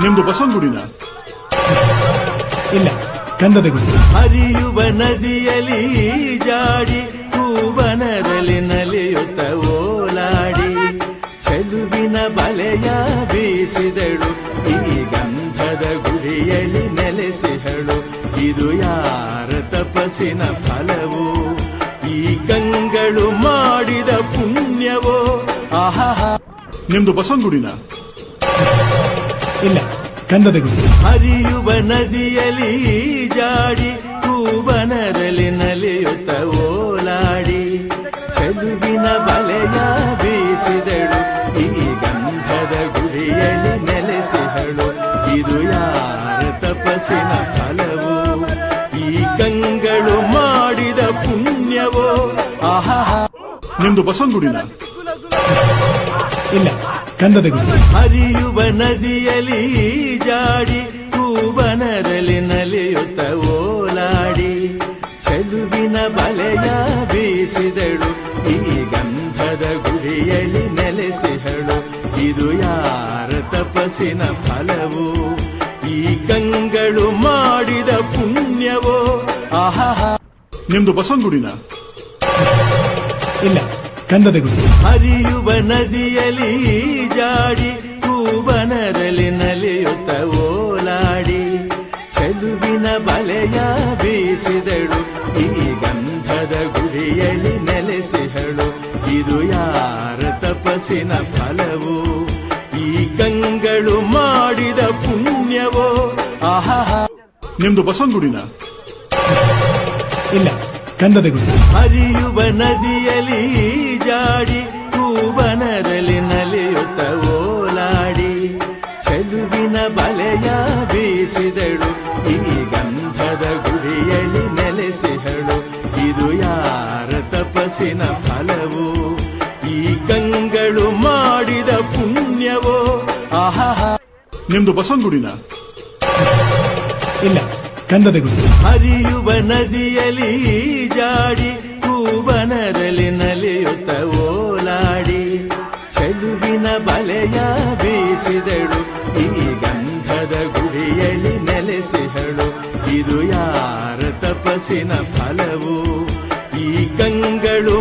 ನಿಮ್ದು ಬಸವನಗುಡಿನ? ಇಲ್ಲ, ಕಂದದ ಗುಡಿ. ಹರಿಯುವ ನದಿಯಲ್ಲಿ ಜಾಡಿ ಹೂವನರಲ್ಲಿ ನಲಿಯುತ್ತ ಓಲಾಡಿ ಚೆಲುವಿನ ಬಲೆಯ ಬೀಸಿದಳು ಈ ಗಂಧದ ಗುಡಿಯಲ್ಲಿ ನೆಲೆಸಿಹಳು. ಇದು ಯಾರ ತಪಸ್ಸಿನ ಫಲವೋ, ಈ ಕಂಗಳು ಮಾಡಿದ ಪುಣ್ಯವೋ. ಆಹಾ, ನಿಮ್ದು ಬಸವನಗುಡಿನ? ಇಲ್ಲ, ಕಂದದ ಗುಡಿ. ಹರಿಯುವ ನದಿಯಲ್ಲಿ ಜಾಡಿ ಹೂವನರಲ್ಲಿ ನಲಿಯುತ್ತ ಓಲಾಡಿ ಚೆಲುವಿನ ಬಲೆಯ ಬೀಸಿದಳು ಈ ಗಂಧದ ಗುಡಿಯಲ್ಲಿ ನೆಲೆಸಿಹಳು. ಇದು ಯಾರ ತಪಸ್ಸಿನ ಫಲವೋ, ಈ ಕಂಗಳು ಮಾಡಿದ ಪುಣ್ಯವೋ. ಆಹಾ, ನಿಮ್ದು ಬಸವನಗುಡಿನ? ಇಲ್ಲ, ಕಂದದ ಗುಡಿ. ಹರಿಯುವ ನದಿಯಲ್ಲಿ ಜಾಡಿ ಹೂವನರಲ್ಲಿ ನಲಿಯುತ್ತ ಓಲಾಡಿ ಚೆಲುವಿನ ಬಲೆಯ ಬೀಸಿದಳು ಈ ಗಂಧದ ಗುಡಿಯಲ್ಲಿ ನೆಲೆಸಿಹಳು. ಇದು ಯಾರ ತಪಸ್ಸಿನ ಫಲವೋ, ಈ ಕಂಗಳು ಮಾಡಿದ ಪುಣ್ಯವೋ. ಆಹಾ, ನಿಮ್ದು ಬಸವನಗುಡಿನ? ಇಲ್ಲ, ಕಂದದ ಗುಡಿ. ಹರಿಯುವ ನದಿಯಲ್ಲಿ ಜಾಡಿ ಹೂವನರಲ್ಲಿ ನಲಿಯುತ್ತ ಓಲಾಡಿ ಚೆಲುವಿನ ಬಲೆಯ ಬೀಸಿದಳು ಈ ಗಂಧದ ಗುಡಿಯಲ್ಲಿ ನೆಲೆಸಿಹಳು. ಇದು ಯಾರ ತಪಸ್ಸಿನ ಫಲವೋ, ಈ ಕಂಗಳು ಮಾಡಿದ ಪುಣ್ಯವೋ. ಆಹಾ, ನಿಮ್ದು ಬಸವನಗುಡಿನ? ಇಲ್ಲ, ಕಂದದ ಗುಡಿ. ಹರಿಯುವ ನದಿಯಲ್ಲಿ ಜಾಡಿ ಹೂವನರಲ್ಲಿ ನಲಿಯುತ್ತ ಓಲಾಡಿ ಚೆಲುವಿನ ಬಲೆಯ ಬೀಸಿದಳು ಈ ಗಂಧದ ಗುಡಿಯಲ್ಲಿ ನೆಲೆಸಿಹಳು. ಇದು ಯಾರ ತಪಸ್ಸಿನ ಫಲವೋ, ಈ ಕಂಗಳು ಮಾಡಿದ ಪುಣ್ಯವೋ. ಆಹಾ, ನಿಮ್ದು ಬಸವನಗುಡಿನ? ಇಲ್ಲ, ಕಂದದ ಗುಡಿ. ಹರಿಯುವ ನದಿಯಲ್ಲಿ ಜಾಡಿ ಹೂವನರಲ್ಲಿ ನಲಿಯುತ್ತ ಓಲಾಡಿ ಚೆಲುವಿನ ಬಲೆಯ ಬೀಸಿದಳು ಈ ಗಂಧದ ಗುಡಿಯಲ್ಲಿ ನೆಲೆಸಿಹಳು. ಇದು ಯಾರ ತಪಸ್ಸಿನ ಫಲವೋ, ಈ ಕಂಗಳು